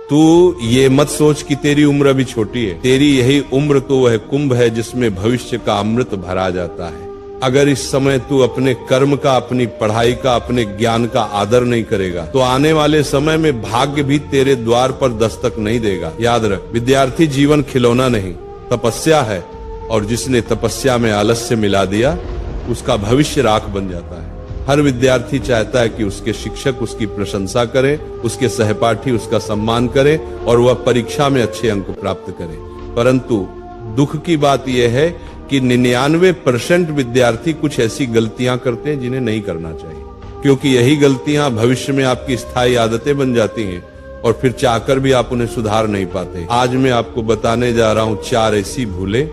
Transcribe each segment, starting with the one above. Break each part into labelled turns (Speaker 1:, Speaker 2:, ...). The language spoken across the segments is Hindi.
Speaker 1: तू ये मत सोच कि तेरी उम्र अभी छोटी है। तेरी यही उम्र तो वह कुंभ है जिसमें भविष्य का अमृत भरा जाता है। अगर इस समय तू अपने कर्म का, अपनी पढ़ाई का, अपने ज्ञान का आदर नहीं करेगा तो आने वाले समय में भाग्य भी तेरे द्वार पर दस्तक नहीं देगा। याद रख, विद्यार्थी जीवन खिलौना नहीं, तपस्या है, और जिसने तपस्या में आलस्य मिला दिया उसका भविष्य राख बन जाता है। हर विद्यार्थी चाहता है कि उसके शिक्षक उसकी प्रशंसा करें, उसके सहपाठी उसका सम्मान करें और वह परीक्षा में अच्छे अंक प्राप्त करे। परंतु दुख की बात यह है कि 99% विद्यार्थी कुछ ऐसी गलतियां करते हैं जिन्हें नहीं करना चाहिए, क्योंकि यही गलतियां भविष्य में आपकी स्थायी आदतें बन जाती हैं और फिर चाहकर भी आप उन्हें सुधार नहीं पाते। आज मैं आपको बताने जा रहा हूं 4 ऐसी भूलें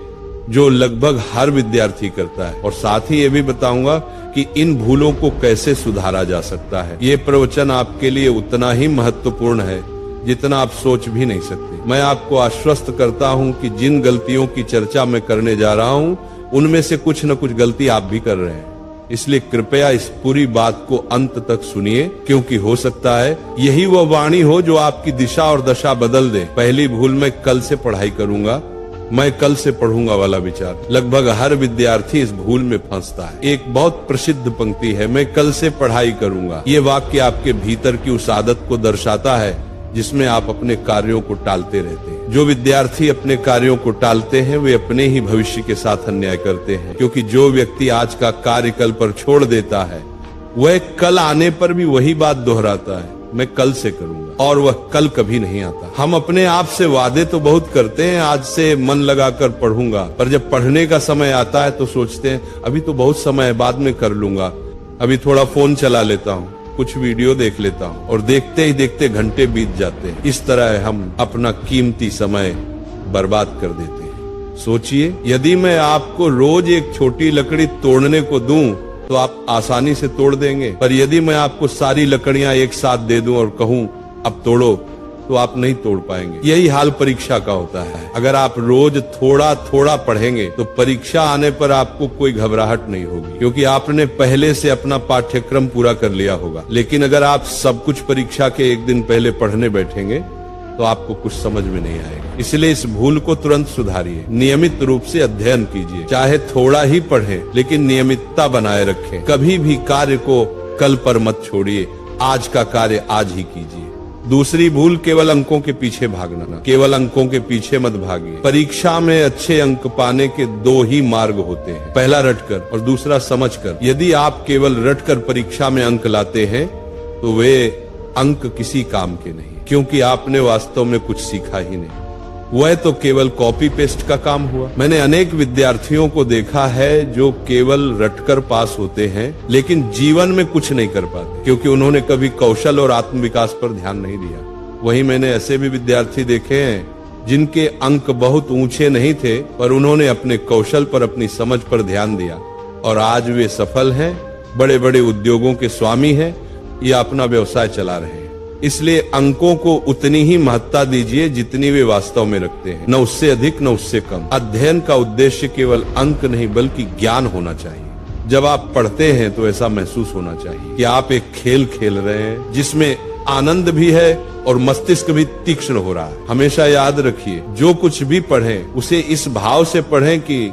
Speaker 1: जो लगभग हर विद्यार्थी करता है, और साथ ही ये भी बताऊंगा कि इन भूलों को कैसे सुधारा जा सकता है। ये प्रवचन आपके लिए उतना ही महत्वपूर्ण है जितना आप सोच भी नहीं सकते। मैं आपको आश्वस्त करता हूं कि जिन गलतियों की चर्चा मैं करने जा रहा हूं उनमें से कुछ न कुछ गलती आप भी कर रहे हैं। इसलिए कृपया इस पूरी बात को अंत तक सुनिए, क्योंकि हो सकता है यही वह वाणी हो जो आपकी दिशा और दशा बदल दे। पहली भूल, मैं कल से पढ़ाई करूंगा, मैं कल से पढ़ूंगा वाला विचार। लगभग हर विद्यार्थी इस भूल में फंसता है। एक बहुत प्रसिद्ध पंक्ति है, मैं कल से पढ़ाई करूंगा। ये वाक्य आपके भीतर की उस आदत को दर्शाता है जिसमें आप अपने कार्यों को टालते रहते हैं। जो विद्यार्थी अपने कार्यों को टालते हैं वे अपने ही भविष्य के साथ अन्याय करते हैं, क्योंकि जो व्यक्ति आज का कार्य कल पर छोड़ देता है वह कल आने पर भी वही बात दोहराता है, मैं कल से करूंगा, और वह कल कभी नहीं आता। हम अपने आप से वादे तो बहुत करते हैं, आज से मन लगाकर पढ़ूंगा, पर जब पढ़ने का समय आता है तो सोचते हैं अभी तो बहुत समय है, बाद में कर लूंगा, अभी थोड़ा फोन चला लेता हूँ, कुछ वीडियो देख लेता हूँ, और देखते ही देखते घंटे बीत जाते हैं। इस तरह हम अपना कीमती समय बर्बाद कर देते हैं। सोचिए, यदि मैं आपको रोज एक छोटी लकड़ी तोड़ने को दूं तो आप आसानी से तोड़ देंगे, पर यदि मैं आपको सारी लकड़ियां एक साथ दे दूं और कहूं अब तोड़ो तो आप नहीं तोड़ पाएंगे। यही हाल परीक्षा का होता है। अगर आप रोज थोड़ा थोड़ा पढ़ेंगे तो परीक्षा आने पर आपको कोई घबराहट नहीं होगी, क्योंकि आपने पहले से अपना पाठ्यक्रम पूरा कर लिया होगा। लेकिन अगर आप सब कुछ परीक्षा के एक दिन पहले पढ़ने बैठेंगे तो आपको कुछ समझ में नहीं आएगा। इसलिए इस भूल को तुरंत सुधारिए। नियमित रूप से अध्ययन कीजिए, चाहे थोड़ा ही पढ़ें, लेकिन नियमितता बनाए रखें। कभी भी कार्य को कल पर मत छोड़िए, आज का कार्य आज ही कीजिए। दूसरी भूल, केवल अंकों के पीछे भागना। केवल अंकों के पीछे मत भागिए। परीक्षा में अच्छे अंक पाने के 2 ही मार्ग होते हैं, पहला रटकर और दूसरा समझकर। यदि आप केवल रटकर परीक्षा में अंक लाते हैं तो वे अंक किसी काम के नहीं, क्योंकि आपने वास्तव में कुछ सीखा ही नहीं। वह तो केवल कॉपी पेस्ट का काम हुआ। मैंने अनेक विद्यार्थियों को देखा है जो केवल रटकर पास होते हैं लेकिन जीवन में कुछ नहीं कर पाते, क्योंकि उन्होंने कभी कौशल और आत्मविकास पर ध्यान नहीं दिया। वहीं मैंने ऐसे भी विद्यार्थी देखे हैं जिनके अंक बहुत ऊंचे नहीं थे, पर उन्होंने अपने कौशल पर, अपनी समझ पर ध्यान दिया, और आज वे सफल हैं, बड़े बड़े उद्योगों के स्वामी हैं या अपना व्यवसाय चला रहे हैं। इसलिए अंकों को उतनी ही महत्ता दीजिए जितनी वे वास्तव में रखते हैं, न उससे अधिक न उससे कम। अध्ययन का उद्देश्य केवल अंक नहीं बल्कि ज्ञान होना चाहिए। जब आप पढ़ते हैं तो ऐसा महसूस होना चाहिए कि आप एक खेल खेल रहे हैं जिसमें आनंद भी है और मस्तिष्क भी तीक्ष्ण हो रहा है। हमेशा याद रखिए, जो कुछ भी पढ़ें उसे इस भाव से पढ़ें कि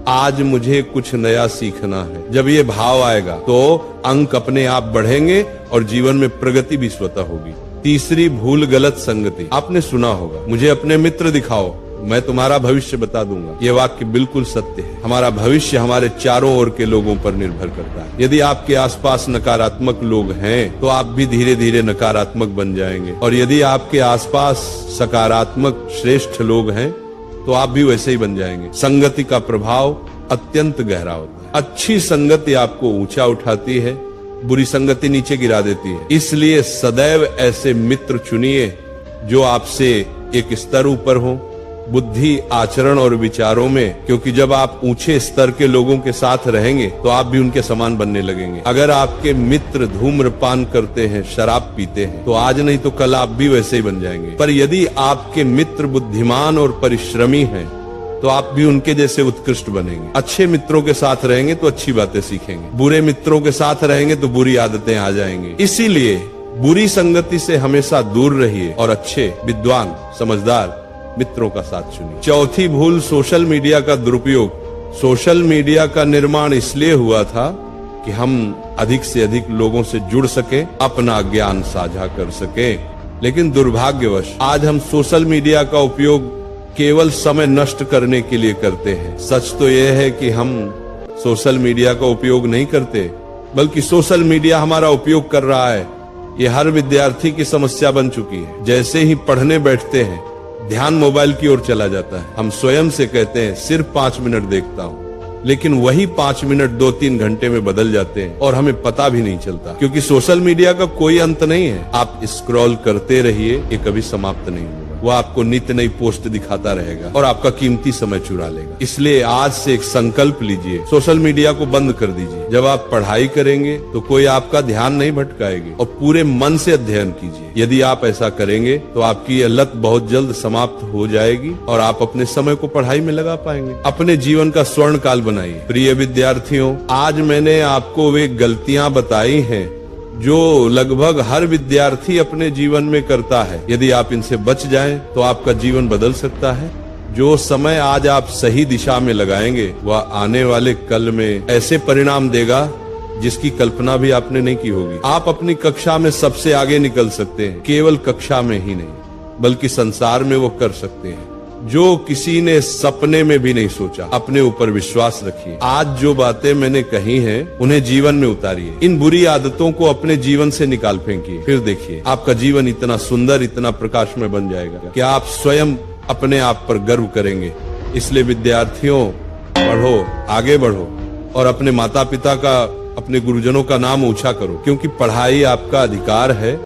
Speaker 1: आज मुझे कुछ नया सीखना है। जब ये भाव आएगा तो अंक अपने आप बढ़ेंगे और जीवन में प्रगति भी स्वतः होगी। तीसरी भूल, गलत संगति। आपने सुना होगा, मुझे अपने मित्र दिखाओ, मैं तुम्हारा भविष्य बता दूंगा। ये वाक्य बिल्कुल सत्य है। हमारा भविष्य हमारे चारों ओर के लोगों पर निर्भर करता है। यदि आपके आसपास नकारात्मक लोग हैं तो आप भी धीरे धीरे नकारात्मक बन जाएंगे, और यदि आपके आसपास सकारात्मक श्रेष्ठ लोग हैं तो आप भी वैसे ही बन जाएंगे। संगति का प्रभाव अत्यंत गहरा होता है। अच्छी संगति आपको ऊंचा उठाती है, बुरी संगति नीचे गिरा देती है। इसलिए सदैव ऐसे मित्र चुनिए जो आपसे एक स्तर ऊपर हो, बुद्धि, आचरण और विचारों में, क्योंकि जब आप ऊंचे स्तर के लोगों के साथ रहेंगे तो आप भी उनके समान बनने लगेंगे। अगर आपके मित्र धूम्रपान करते हैं, शराब पीते हैं, तो आज नहीं तो कल आप भी वैसे ही बन जाएंगे। पर यदि आपके मित्र बुद्धिमान और परिश्रमी हैं तो आप भी उनके जैसे उत्कृष्ट बनेंगे। अच्छे मित्रों के साथ रहेंगे तो अच्छी बातें सीखेंगे, बुरे मित्रों के साथ रहेंगे तो बुरी आदतें आ जाएंगी। इसीलिए बुरी संगति से हमेशा दूर रहिए और अच्छे, विद्वान, समझदार मित्रों का साथ चुनिए। चौथी भूल, सोशल मीडिया का दुरुपयोग। सोशल मीडिया का निर्माण इसलिए हुआ था कि हम अधिक से अधिक लोगों से जुड़ सके, अपना ज्ञान साझा कर सके। लेकिन दुर्भाग्यवश आज हम सोशल मीडिया का उपयोग केवल समय नष्ट करने के लिए करते हैं। सच तो यह है कि हम सोशल मीडिया का उपयोग नहीं करते, बल्कि सोशल मीडिया हमारा उपयोग कर रहा है। ये हर विद्यार्थी की समस्या बन चुकी है। जैसे ही पढ़ने बैठते हैं, ध्यान मोबाइल की ओर चला जाता है। हम स्वयं से कहते हैं सिर्फ 5 मिनट देखता हूँ, लेकिन वही 5 मिनट 2-3 घंटे में बदल जाते हैं और हमें पता भी नहीं चलता, क्योंकि सोशल मीडिया का कोई अंत नहीं है। आप स्क्रॉल करते रहिए, ये कभी समाप्त नहीं होगा। वो आपको नित्य नई पोस्ट दिखाता रहेगा और आपका कीमती समय चुरा लेगा। इसलिए आज से एक संकल्प लीजिए, सोशल मीडिया को बंद कर दीजिए। जब आप पढ़ाई करेंगे तो कोई आपका ध्यान नहीं भटकाएगी और पूरे मन से अध्ययन कीजिए। यदि आप ऐसा करेंगे तो आपकी यह लत बहुत जल्द समाप्त हो जाएगी और आप अपने समय को पढ़ाई में लगा पाएंगे। अपने जीवन का स्वर्ण काल बनाइए। प्रिय विद्यार्थियों, आज मैंने आपको वे गलतियां बताई हैं जो लगभग हर विद्यार्थी अपने जीवन में करता है। यदि आप इनसे बच जाएं तो आपका जीवन बदल सकता है। जो समय आज आप सही दिशा में लगाएंगे वह आने वाले कल में ऐसे परिणाम देगा जिसकी कल्पना भी आपने नहीं की होगी। आप अपनी कक्षा में सबसे आगे निकल सकते हैं, केवल कक्षा में ही नहीं बल्कि संसार में वो कर सकते हैं जो किसी ने सपने में भी नहीं सोचा। अपने ऊपर विश्वास रखिए। आज जो बातें मैंने कही हैं, उन्हें जीवन में उतारिए। इन बुरी आदतों को अपने जीवन से निकाल फेंकिए। फिर देखिए आपका जीवन इतना सुंदर, इतना प्रकाशमय बन जाएगा कि आप स्वयं अपने आप पर गर्व करेंगे। इसलिए विद्यार्थियों, पढ़ो, आगे बढ़ो और अपने माता पिता का, अपने गुरुजनों का नाम ऊंचा करो, क्योंकि पढ़ाई आपका अधिकार है।